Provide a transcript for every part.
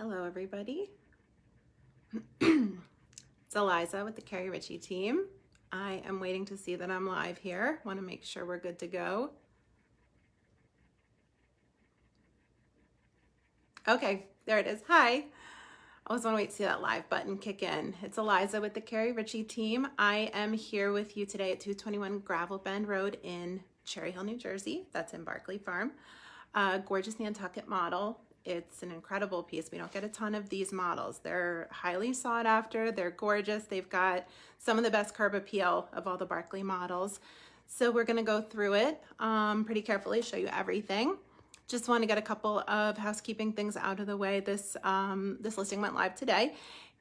Hello, everybody. It's Eliza with the Keri Ricci team. I am waiting to see that I'm live here. Want to make sure we're good to go. Okay, there it is. Hi. I always want to wait to see that live button kick in. It's Eliza with the Keri Ricci team. I am here with you today at 221 Gravel Bend Road in Cherry Hill, New Jersey. That's in Barclay Farm. Gorgeous Nantucket model. It's an incredible piece. We don't get a ton of these models. They're highly sought after. They're gorgeous. They've got some of the best curb appeal of all the Barclay models. So we're going to go through it pretty carefully, show you everything. Just want to get a couple of housekeeping things out of the way. This listing went live today.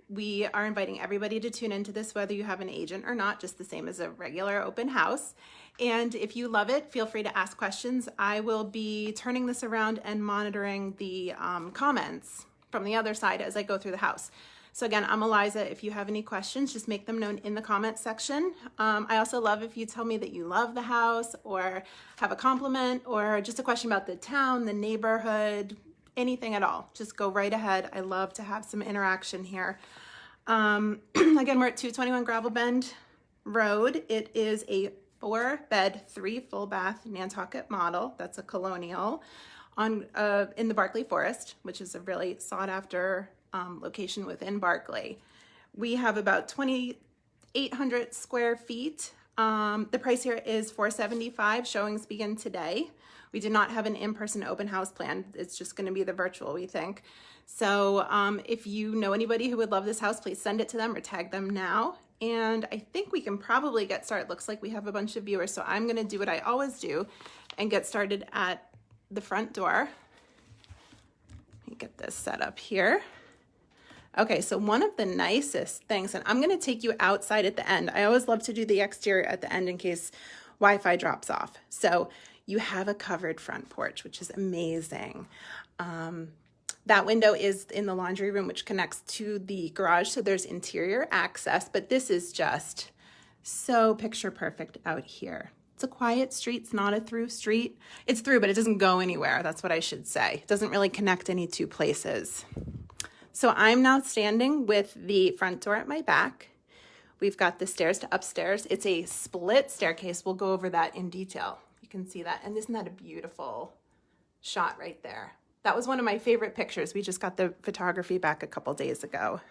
We are inviting everybody to tune into this, whether you have an agent or not, just the same as a regular open house. And if you love it, feel free to ask questions. I will be turning this around and monitoring the comments from the other side as I go through the house. So again, I'm Eliza. If you have any questions, just make them known in the comment section. I also love if you tell me that you love the house or have a compliment or just a question about the town, the neighborhood, anything at all. Just go right ahead. I love to have some interaction here. Again, we're at 221 Gravel Bend Road. It is a 4-bed, 3 full bath Nantucket model. That's a colonial in the Barclay Forest, which is a really sought after location within Barclay. We have about 2,800 square feet. The price here is $475. Showings begin today. We do not have an in-person open house plan. It's just going to be the virtual, we think. So if you know anybody who would love this house, please send it to them or tag them now. And I think we can probably get started. Looks like we have a bunch of viewers, so I'm going to do what I always do and get started at the front door. Let me get this set up here. Okay, so one of the nicest things, and I'm going to take you outside at the end. I always love to do the exterior at the end in case Wi-Fi drops off. So you have a covered front porch, which is amazing. That window is in the laundry room, which connects to the garage, so there's interior access, but this is just so picture perfect out here. It's a quiet street. It's not a through street. It's through, but it doesn't go anywhere. That's what I should say. It doesn't really connect any two places. So I'm now standing with the front door at my back. We've got the stairs to upstairs. It's a split staircase. We'll go over that in detail. You can see that. And isn't that a beautiful shot right there? That was one of my favorite pictures. We just got the photography back a couple days ago.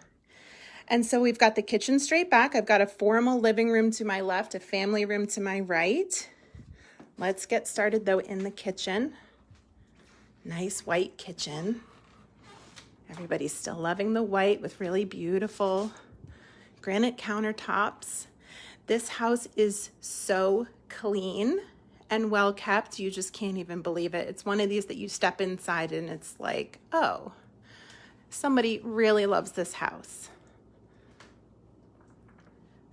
And so we've got the kitchen straight back. I've got a formal living room to my left, a family room to my right. Let's get started though in the kitchen. Nice white kitchen. Everybody's still loving the white with really beautiful granite countertops. This house is so clean and well kept, you just can't even believe it. It's one of these that you step inside and it's like, oh, somebody really loves this house.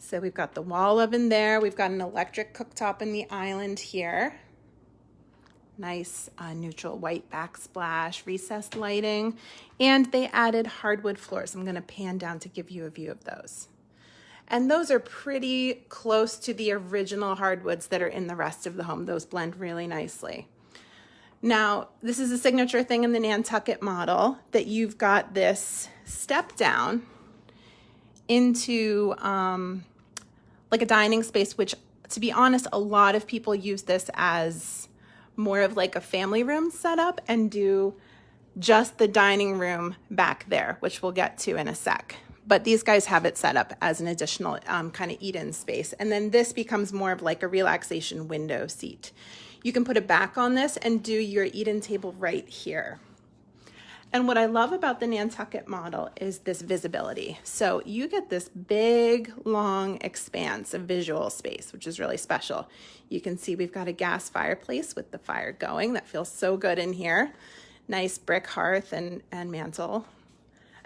So we've got the wall oven there. We've got an electric cooktop in the island here. Nice neutral white backsplash, recessed lighting, and they added hardwood floors. I'm going to pan down to give you a view of those. And those are pretty close to the original hardwoods that are in the rest of the home. Those blend really nicely. Now, this is a signature thing in the Nantucket model that you've got this step down into like a dining space, which, to be honest, a lot of people use this as more of like a family room setup and do just the dining room back there, which we'll get to in a sec. But these guys have it set up as an additional kind of eat-in space. And then this becomes more of like a relaxation window seat. You can put a back on this and do your eat-in table right here. And what I love about the Nantucket model is this visibility. So you get this big, long expanse of visual space, which is really special. You can see we've got a gas fireplace with the fire going. That feels so good in here. Nice brick hearth and mantle.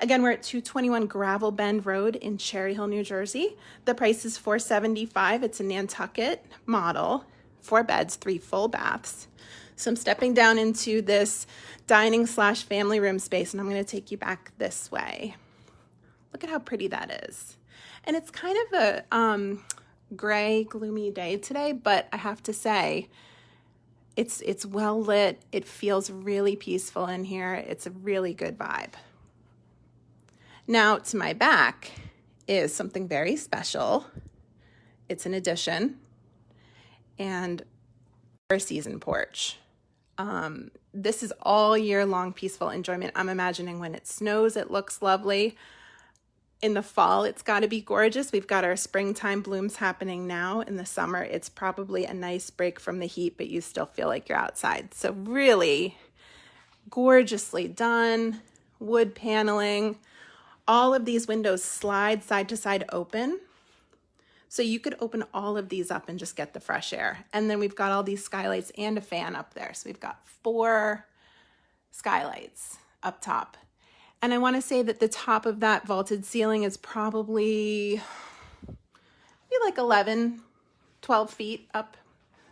Again, we're at 221 Gravel Bend Road in Cherry Hill, New Jersey. The price is $475. It's a Nantucket model, 4 beds, 3 full baths. So I'm stepping down into this dining / family room space, and I'm going to take you back this way. Look at how pretty that is. And it's kind of a gray, gloomy day today, but I have to say, it's well lit. It feels really peaceful in here. It's a really good vibe. Now to my back is something very special. It's an addition and a season porch. This is all year long peaceful enjoyment. I'm imagining when it snows, it looks lovely. In the fall, it's got to be gorgeous. We've got our springtime blooms happening now. In the summer, it's probably a nice break from the heat, but you still feel like you're outside. So really gorgeously done, wood paneling. All of these windows slide side to side open. So you could open all of these up and just get the fresh air. And then we've got all these skylights and a fan up there. So we've got 4 skylights up top. And I want to say that the top of that vaulted ceiling is probably maybe like 11, 12 feet up.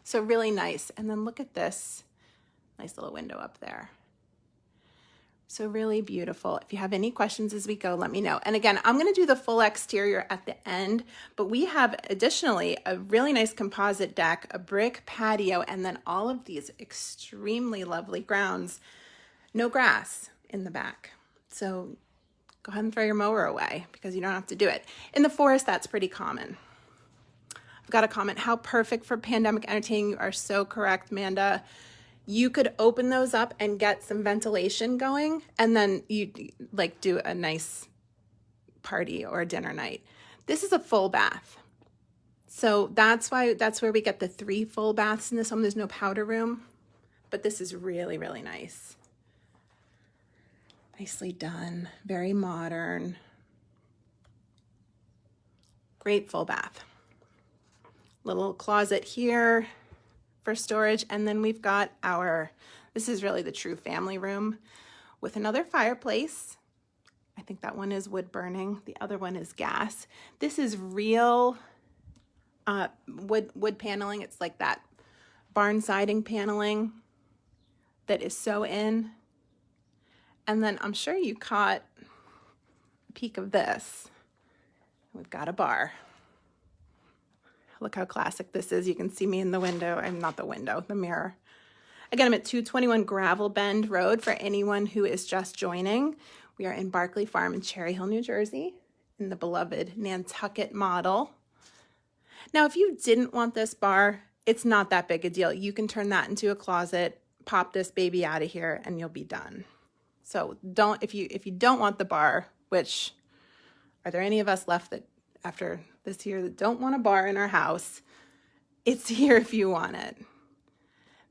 So really nice. And then look at this nice little window up there. So really beautiful. If you have any questions as we go, let me know. And again, I'm going to do the full exterior at the end, but we have additionally a really nice composite deck, a brick patio, and then all of these extremely lovely grounds. No grass in the back. So go ahead and throw your mower away because you don't have to do it. In the forest, that's pretty common. I've got a comment, how perfect for pandemic entertaining. You are so correct, Amanda. You could open those up and get some ventilation going, and then you like do a nice party or a dinner night. This is a full bath. So that's where we get the 3 full baths in this home. There's no powder room, but this is really, really nice. Nicely done, very modern. Great full bath. Little closet here for storage, and then we've got this is really the true family room with another fireplace. I think that one is wood burning. The other one is gas. This is real wood paneling. It's like that barn siding paneling that is so in. And then I'm sure you caught a peek of this. We've got a bar. Look how classic this is. You can see me in the window. I'm not the window, the mirror. Again, I'm at 221 Gravel Bend Road for anyone who is just joining. We are in Barclay Farm in Cherry Hill, New Jersey, in the beloved Nantucket model. Now, if you didn't want this bar, it's not that big a deal. You can turn that into a closet, pop this baby out of here, and you'll be done. So if you don't want the bar, which are there any of us left that after this year that don't want a bar in our house? It's here if you want it.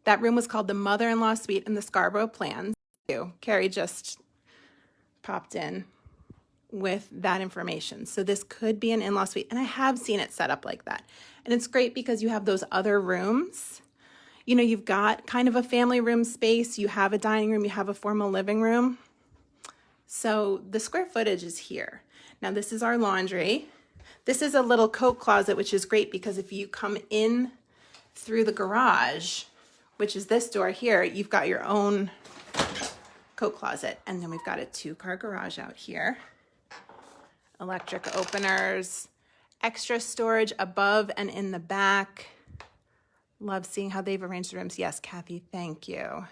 That room was called the mother-in-law suite in the Scarborough plans. Keri just popped in with that information. So this could be an in-law suite, and I have seen it set up like that. And it's great because you have those other rooms. You know, you've got kind of a family room space, you have a dining room, you have a formal living room. So the square footage is here. Now this is our laundry. This is a little coat closet, which is great because if you come in through the garage, which is this door here, you've got your own coat closet. And then we've got a 2-car garage out here. Electric openers, extra storage above and in the back. Love seeing how they've arranged the rooms. Yes, Kathy, thank you.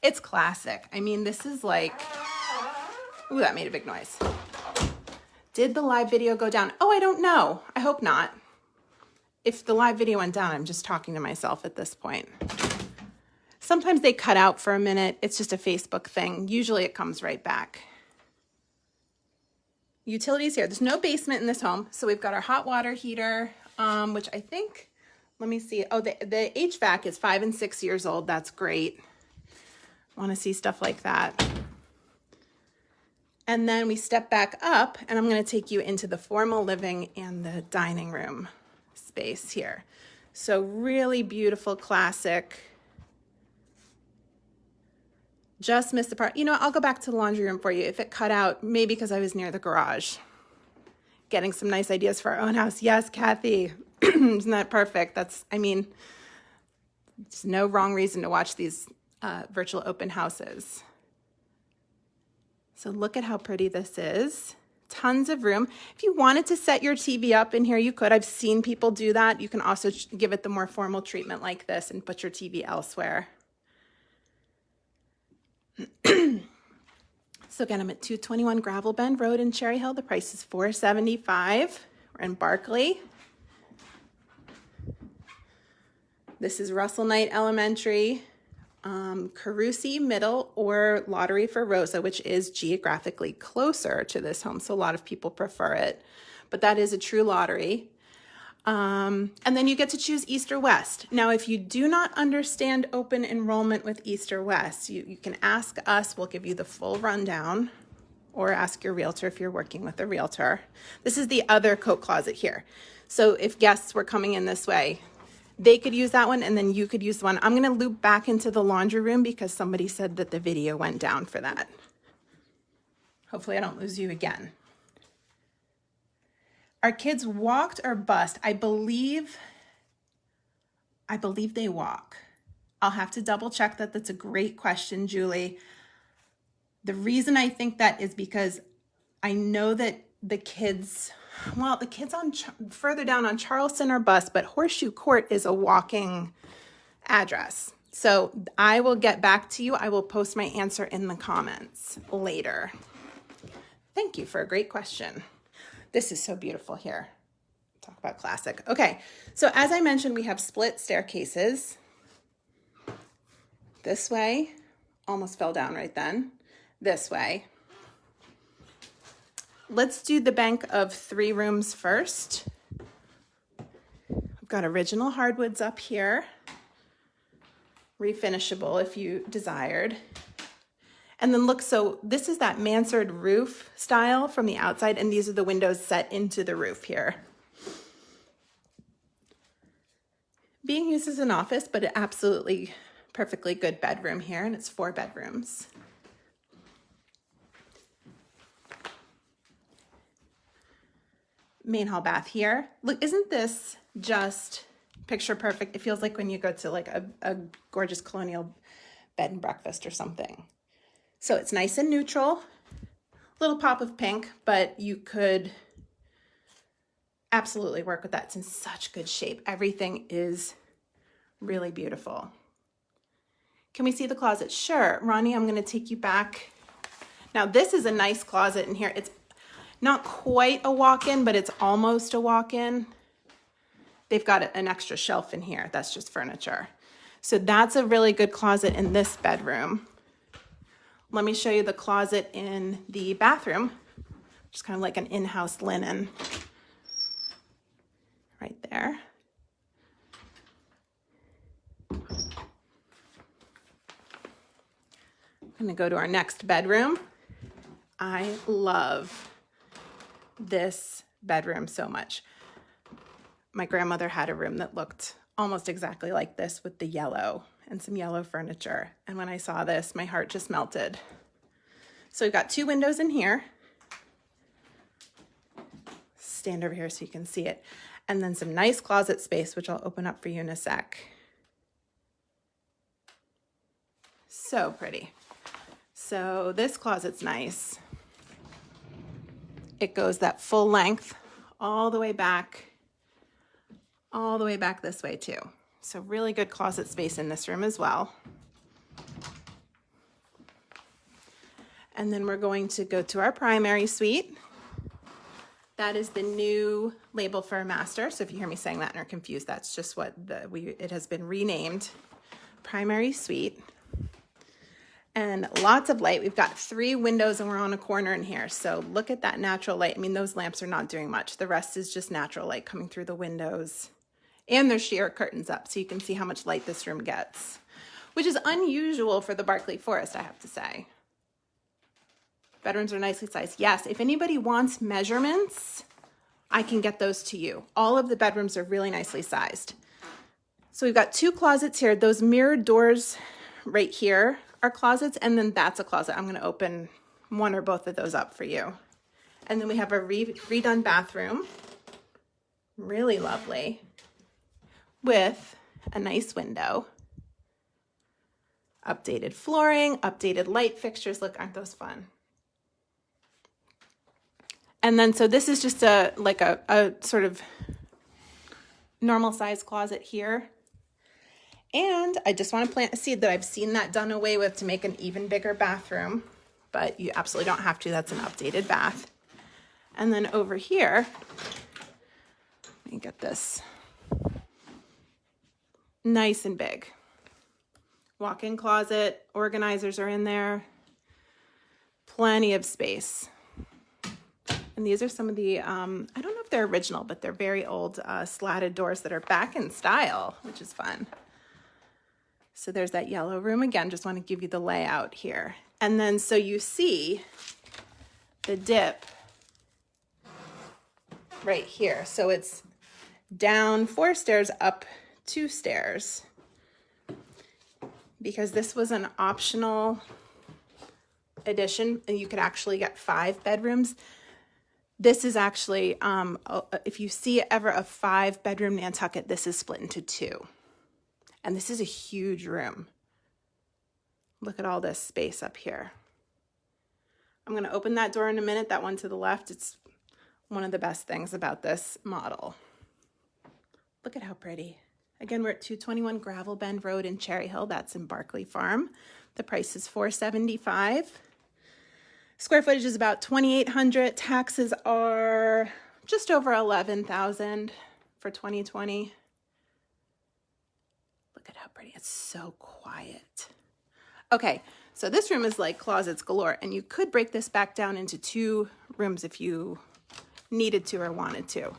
It's classic. I mean, this is like, ooh, that made a big noise. Did the live video go down? Oh, I don't know. I hope not. If the live video went down, I'm just talking to myself at this point. Sometimes they cut out for a minute. It's just a Facebook thing. Usually it comes right back. Utilities here. There's no basement in this home. So we've got our hot water heater, which I think, let me see. Oh, the HVAC is 5 and 6 years old. That's great. Want to see stuff like that. And then we step back up, and I'm going to take you into the formal living and the dining room space here. So really beautiful, classic. Just missed the part. You know, I'll go back to the laundry room for you. If it cut out, maybe because I was near the garage. Getting some nice ideas for our own house. Yes, Kathy. Isn't that perfect? There's no wrong reason to watch these virtual open houses. So look at how pretty this is. Tons of room. If you wanted to set your TV up in here, you could. I've seen people do that. You can also give it the more formal treatment like this and put your TV elsewhere. So again, I'm at 221 Gravel Bend Road in Cherry Hill. The price is $475. We're in Barclay. This is Russell Knight Elementary, Carusi Middle, or Lottery for Rosa, which is geographically closer to this home. So a lot of people prefer it, but that is a true lottery. And then you get to choose East or West. Now, if you do not understand open enrollment with East or West, you can ask us. We'll give you the full rundown, or ask your realtor if you're working with a realtor. This is the other coat closet here. So if guests were coming in this way, they could use that one, and then you could use the one. I'm gonna loop back into the laundry room because somebody said that the video went down for that. Hopefully I don't lose you again. Our kids walked or bused? I believe they walk. I'll have to double check that. That's a great question, Julie. The reason I think that is because I know that the kids on further down on Charleston are bus, but Horseshoe Court is a walking address. So I will get back to you. I will post my answer in the comments later. Thank you for a great question. This is so beautiful here. Talk about classic. Okay, so as I mentioned, we have split staircases. This way, almost fell down right then. This way. Let's do the bank of 3 rooms first. I've got original hardwoods up here, refinishable if you desired. And then look, so this is that mansard roof style from the outside, and these are the windows set into the roof here. Being used as an office, but an absolutely perfectly good bedroom here, and it's 4 bedrooms. Main hall bath here. Look, isn't this just picture perfect? It feels like when you go to like a gorgeous colonial bed and breakfast or something. So it's nice and neutral, little pop of pink, but you could absolutely work with that. It's in such good shape. Everything is really beautiful. Can we see the closet? Sure. Ronnie, I'm going to take you back. Now this is a nice closet in here. It's not quite a walk-in, but it's almost a walk-in. They've got an extra shelf in here. That's just furniture. So that's a really good closet in this bedroom. Let me show you the closet in the bathroom, just kind of like an in-house linen right there. I'm going to go to our next bedroom. I love this bedroom so much. My grandmother had a room that looked almost exactly like this with the yellow and some yellow furniture. And when I saw this, my heart just melted. So we've got 2 windows in here. Stand over here so you can see it. And then some nice closet space, which I'll open up for you in a sec. So pretty. So this closet's nice. It goes that full length all the way back this way too. So really good closet space in this room as well. And then we're going to go to our primary suite. That is the new label for a master. So if you hear me saying that and are confused, that's just what it has been renamed. Primary suite. And lots of light. We've got 3 windows and we're on a corner in here. So look at that natural light. I mean, those lamps are not doing much. The rest is just natural light coming through the windows. And there's sheer curtains up so you can see how much light this room gets, which is unusual for the Barclay Forest, I have to say. Bedrooms are nicely sized. Yes, if anybody wants measurements, I can get those to you. All of the bedrooms are really nicely sized. So we've got 2 closets here. Those mirrored doors right here are closets, and then that's a closet. I'm going to open one or both of those up for you. And then we have a redone bathroom, really lovely, with a nice window, updated flooring, updated light fixtures. Look, aren't those fun? And then, so this is just a sort of normal size closet here. And I just want to plant a seed that I've seen that done away with to make an even bigger bathroom. but you absolutely don't have to. That's an updated bath. And then over here, let me get this nice and big. Walk-in closet, organizers are in there, plenty of space. And these are some of the, I don't know if they're original, but they're very old slatted doors that are back in style, which is fun. So there's that yellow room again. Just want to give you the layout here. And then so you see the dip right here. So it's down 4 stairs, up 2 stairs. Because this was an optional addition, and you could actually get 5 bedrooms. This is actually, if you see ever a 5-bedroom Nantucket, this is split into 2. And this is a huge room. Look at all this space up here. I'm gonna open that door in a minute, that one to the left. It's one of the best things about this model. Look at how pretty. Again, we're at 221 Gravel Bend Road in Cherry Hill. That's in Barclay Farm. The price is $475. Square footage is about 2,800. Taxes are just over 11,000 for 2020. Look at how pretty. It's so quiet. Okay, so this room is like closets galore, and you could break this back down into 2 rooms if you needed to or wanted to.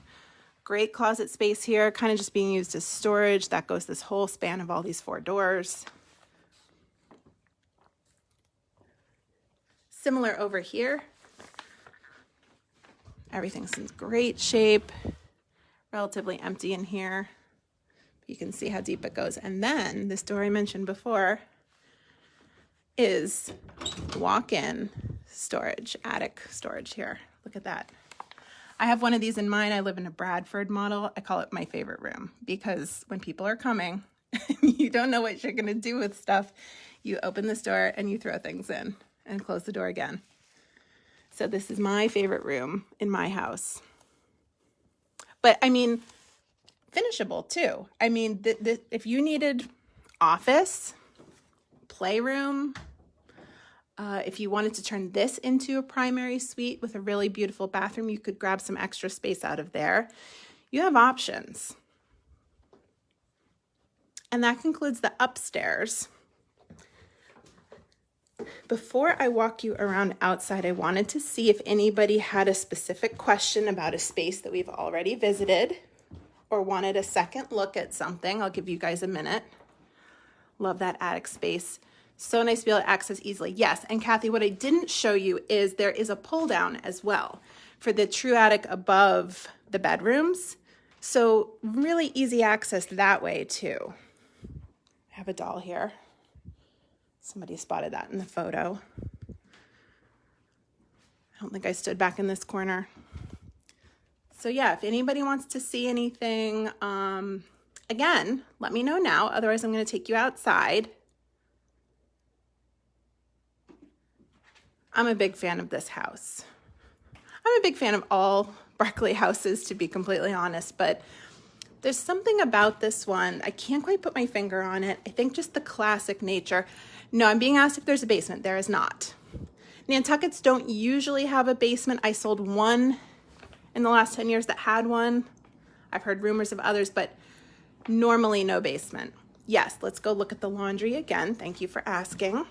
Great closet space here, kind of just being used as storage. That goes this whole span of all these 4 doors. Similar over here. Everything's in great shape. Relatively empty in here. You can see how deep it goes. And then this door I mentioned before is walk-in storage, attic storage here. Look at that. I have one of these in mine. I live in a Bradford model. I call it my favorite room because when people are coming, you don't know what you're going to do with stuff. You open this door and you throw things in and close the door again. So this is my favorite room in my house. But I mean, finishable too. I mean, if you needed office, playroom, if you wanted to turn this into a primary suite with a really beautiful bathroom, you could grab some extra space out of there. You have options. And that concludes the upstairs. Before I walk you around outside, I wanted to see if anybody had a specific question about a space that we've already visited or wanted a second look at something. I'll give you guys a minute. Love that attic space. So nice to be able to access easily. Yes, and Kathy, what I didn't show you is there is a pull down as well for the true attic above the bedrooms. So really easy access that way too. I have a doll here. Somebody spotted that in the photo. I don't think I stood back in this corner. So yeah, if anybody wants to see anything, again, let me know now. Otherwise, I'm going to take you outside. I'm a big fan of this house. I'm a big fan of all Barclay houses, to be completely honest, but there's something about this one. I can't quite put my finger on it. I think just the classic nature. No, I'm being asked if there's a basement. There is not. Nantuckets don't usually have a basement. I sold one in the last 10 years that had one. I've heard rumors of others, but normally no basement. Yes, let's go look at the laundry again. Thank you for asking.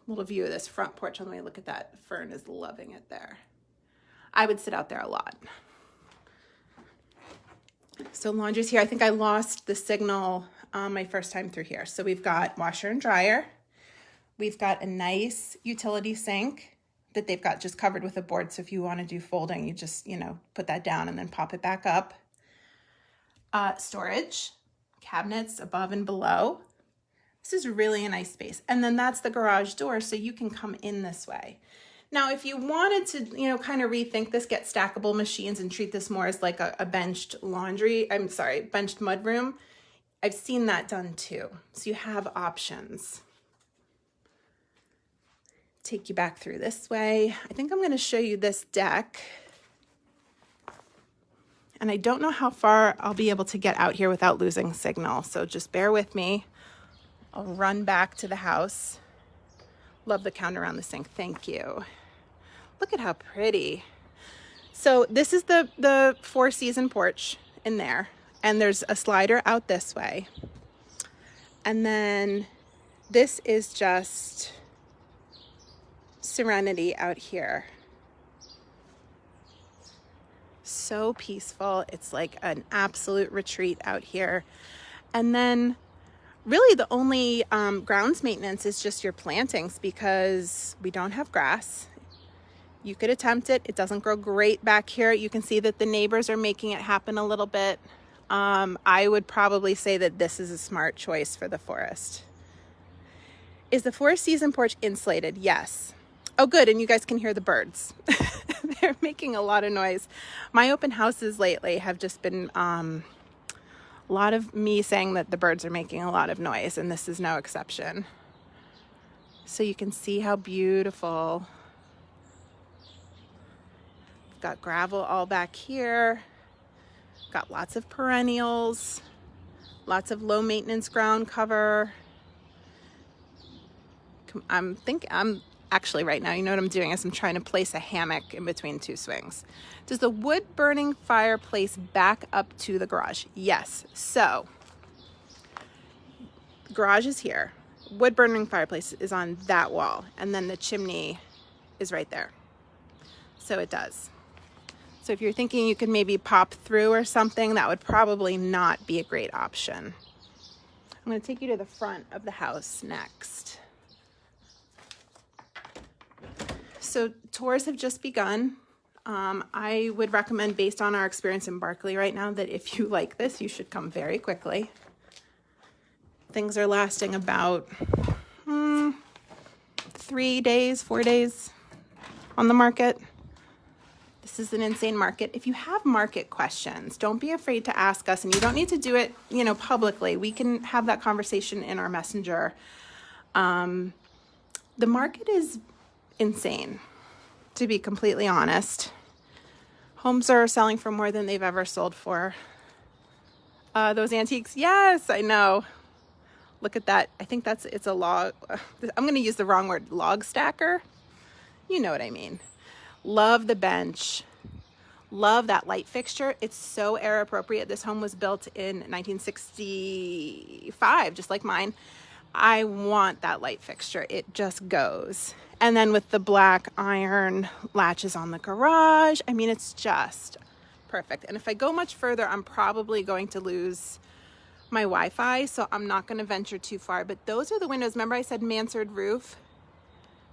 Little view of this front porch. Let me look at that. Fern is loving it there. I would sit out there a lot. So laundry's here. I think I lost the signal my first time through here. So we've got washer and dryer. We've got a nice utility sink that they've got just covered with a board. So if you want to do folding, you just, put that down and then pop it back up. Storage, cabinets above and below. This is really a nice space. And then that's the garage door, so you can come in this way. Now, if you wanted to, kind of rethink this, get stackable machines and treat this more as like a benched benched mudroom, I've seen that done too. So you have options. Take you back through this way. I think I'm going to show you this deck. And I don't know how far I'll be able to get out here without losing signal, so just bear with me. I'll run back to the house. Love the counter around the sink. Thank you. Look at how pretty. So this is the four-season porch in there. And there's a slider out this way. And then this is just serenity out here. So peaceful. It's like an absolute retreat out here. And then really the only grounds maintenance is just your plantings, because we don't have grass. You could attempt it. It doesn't grow great back here. You can see that the neighbors are making it happen a little bit. I would probably say that this is a smart choice for the forest. Is the four-season porch insulated? Yes. Oh, good. And you guys can hear the birds. They're making a lot of noise. My open houses lately have just been a lot of me saying that the birds are making a lot of noise, and this is no exception. So you can see how beautiful. Got gravel all back here. Got lots of perennials, lots of low maintenance ground cover. I'm actually right now, you know what I'm doing is I'm trying to place a hammock in between two swings. Does the wood burning fireplace back up to the garage? Yes. So garage is here. Wood burning fireplace is on that wall, and then the chimney is right there. So it does. So if you're thinking you could maybe pop through or something, that would probably not be a great option. I'm going to take you to the front of the house next. So tours have just begun. I would recommend, based on our experience in Barclay right now, that if you like this, you should come very quickly. Things are lasting about 3 days, 4 days on the market. This is an insane market. If you have market questions, don't be afraid to ask us, and you don't need to do it, publicly. We can have that conversation in our messenger. The market is insane, to be completely honest. Homes are selling for more than they've ever sold for. Those antiques, yes, I know. Look at that. I think it's a log. I'm going to use the wrong word, log stacker. You know what I mean. Love the bench. Love that light fixture. It's so era appropriate. This home was built in 1965, just like mine. I want that light fixture. It just goes. And then with the black iron latches on the garage, I mean, it's just perfect. And if I go much further, I'm probably going to lose my Wi-Fi, so I'm not going to venture too far. But those are the windows. Remember I said mansard roof?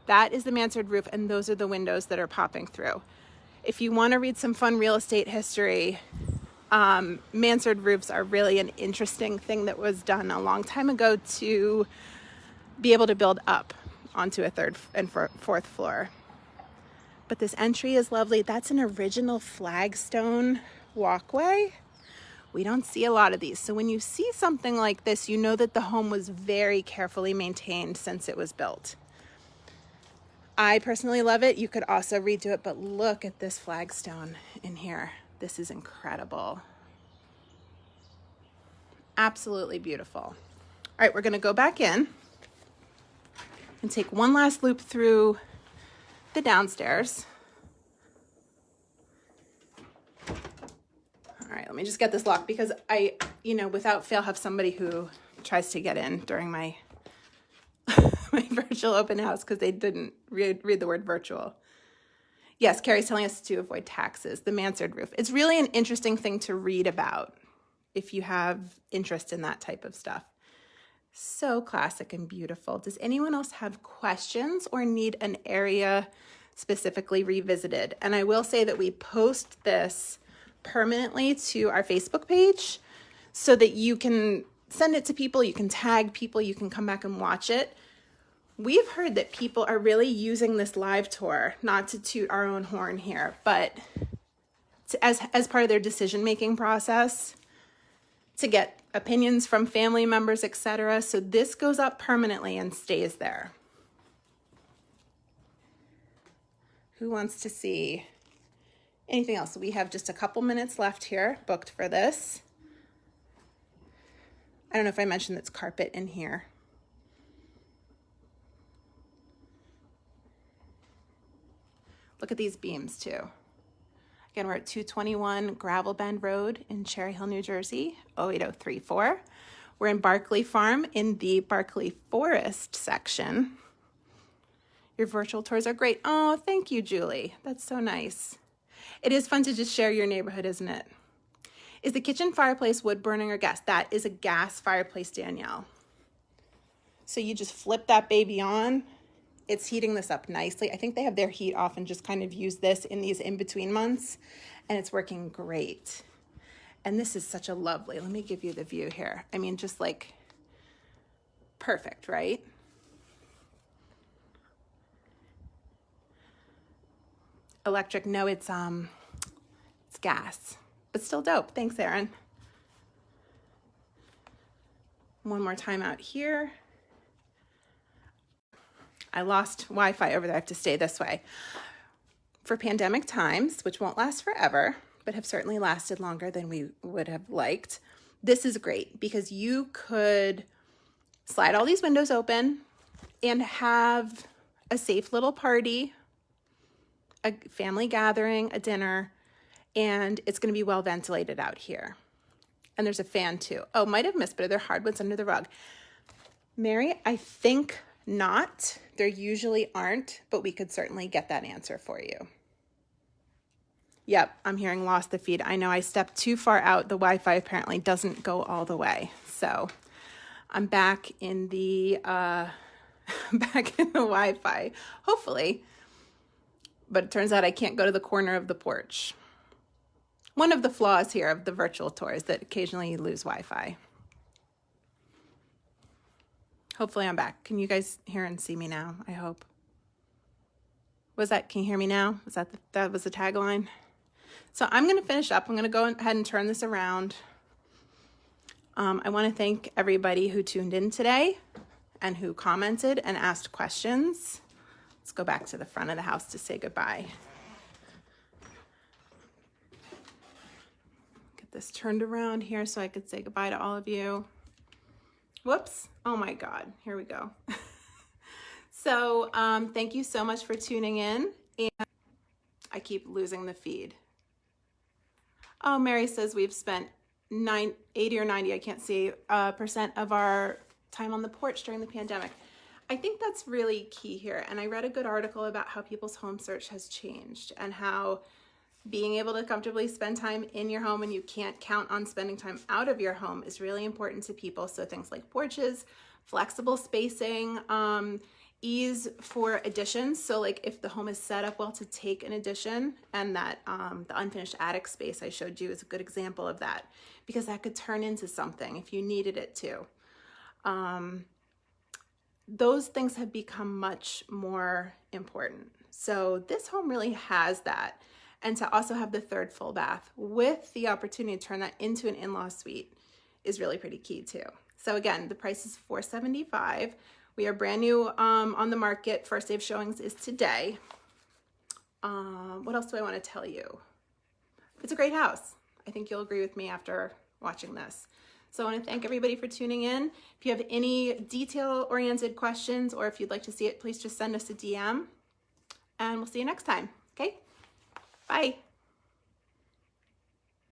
That is the mansard roof, and those are the windows that are popping through. If you want to read some fun real estate history, mansard roofs are really an interesting thing that was done a long time ago to be able to build up onto a third and fourth floor. But this entry is lovely. That's an original flagstone walkway. We don't see a lot of these. So when you see something like this, you know that the home was very carefully maintained since it was built. I personally love it. You could also redo it, but look at this flagstone in here. This is incredible. Absolutely beautiful. All right, we're gonna go back in and take one last loop through the downstairs. All right, let me just get this locked, because I, without fail, have somebody who tries to get in during my my virtual open house because they didn't read the word virtual. Yes, Keri's telling us to avoid taxes, the mansard roof. It's really an interesting thing to read about if you have interest in that type of stuff. So classic and beautiful. Does anyone else have questions or need an area specifically revisited? And I will say that we post this permanently to our Facebook page so that you can send it to people, you can tag people, you can come back and watch it. We've heard that people are really using this live tour, not to toot our own horn here, but as part of their decision-making process, to get opinions from family members, etc. So this goes up permanently and stays there. Who wants to see anything else? We have just a couple minutes left here, booked for this. I don't know if I mentioned that's carpet in here. Look at these beams too. Again, we're at 221 Gravel Bend Road in Cherry Hill, New Jersey, 08034. We're in Barclay Farm in the Barclay Forest section. Your virtual tours are great. Oh, thank you, Julie. That's so nice. It is fun to just share your neighborhood, isn't it? Is the kitchen fireplace wood burning or gas? That is a gas fireplace, Danielle. So you just flip that baby on. It's heating this up nicely. I think they have their heat off and just kind of use this in these in-between months, and it's working great. And this is such a lovely, let me give you the view here. I mean, just like perfect, right? Electric, no, it's gas, but still dope. Thanks, Erin. One more time out here. I lost Wi-Fi over there. I have to stay this way. For pandemic times, which won't last forever, but have certainly lasted longer than we would have liked, this is great because you could slide all these windows open and have a safe little party, a family gathering, a dinner, and it's going to be well ventilated out here. And there's a fan too. Oh, might have missed, but are there hardwoods under the rug? Mary, I think not. There usually aren't, but we could certainly get that answer for you. Yep, I'm hearing lost the feed. I know I stepped too far out. The Wi-Fi apparently doesn't go all the way. So I'm back in the Wi-Fi, hopefully. But it turns out I can't go to the corner of the porch. One of the flaws here of the virtual tours that occasionally you lose Wi-Fi. Hopefully I'm back. Can you guys hear and see me now? I hope. Was that, can you hear me now? Was that was the tagline? So I'm going to finish up. I'm going to go ahead and turn this around. I want to thank everybody who tuned in today and who commented and asked questions. Let's go back to the front of the house to say goodbye. Get this turned around here so I could say goodbye to all of you. Whoops. Oh my God. Here we go. So thank you so much for tuning in. And I keep losing the feed. Oh, Mary says we've spent 80 or 90, I can't see, % of our time on the porch during the pandemic. I think that's really key here. And I read a good article about how people's home search has changed and how being able to comfortably spend time in your home and you can't count on spending time out of your home is really important to people. So things like porches, flexible spacing, ease for additions. So like if the home is set up well to take an addition, and that the unfinished attic space I showed you is a good example of that, because that could turn into something if you needed it to. Those things have become much more important. So this home really has that. And to also have the third full bath with the opportunity to turn that into an in-law suite is really pretty key too. So again, the price is $475. We are brand new on the market. First day of showings is today. What else do I want to tell you? It's a great house. I think you'll agree with me after watching this. So I want to thank everybody for tuning in. If you have any detail-oriented questions or if you'd like to see it, please just send us a DM and we'll see you next time. Okay? Bye.